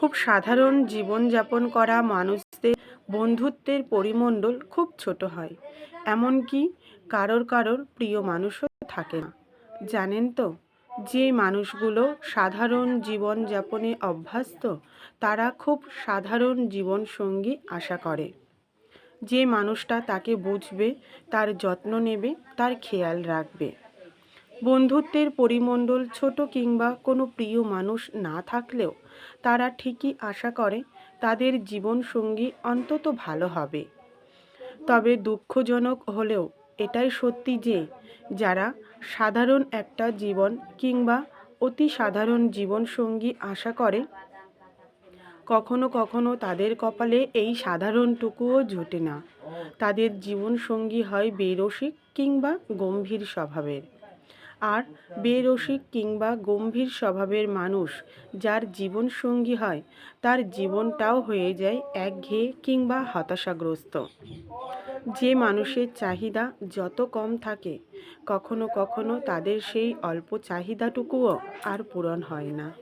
খুব সাধারণ জীবনযাপন করা মানুষদের বন্ধুত্বের পরিমণ্ডল খুব ছোট হয়। এমনকি কারোর কারোর প্রিয় মানুষও থাকে না। জানেন তো, যে মানুষগুলো সাধারণ জীবনযাপনে অভ্যস্ত তারা খুব সাধারণ জীবনসঙ্গী আশা করে। যে মানুষটা তাকে বুঝবে, তার যত্ন নেবে, তার খেয়াল রাখবে। বন্ধুত্বের পরিমণ্ডল ছোট কিংবা কোনো প্রিয় মানুষ না থাকলেও তারা ঠিকই আশা করে তাদের জীবনসঙ্গী অন্তত ভালো হবে। তবে দুঃখজনক হলেও এটাই সত্যি যে যারা সাধারণ একটা জীবন কিংবা অতি সাধারণ জীবনসঙ্গী আশা করে, কখনো কখনো তাদের কপালে এই সাধারণটুকুও জোটে না। তাদের জীবনসঙ্গী হয় বেরসিক কিংবা গম্ভীর স্বভাবের। আর বেরসিক কিংবা গম্ভীর স্বভাবের মানুষ যার জীবনসঙ্গী হয়, তার জীবনটাও হয়ে যায় একঘেয়ে কিংবা হতাশাগ্রস্ত। যে মানুষের চাহিদা যত কম থাকে, কখনো কখনো তাদের সেই অল্প চাহিদাটুকুও আর পূরণ হয় না।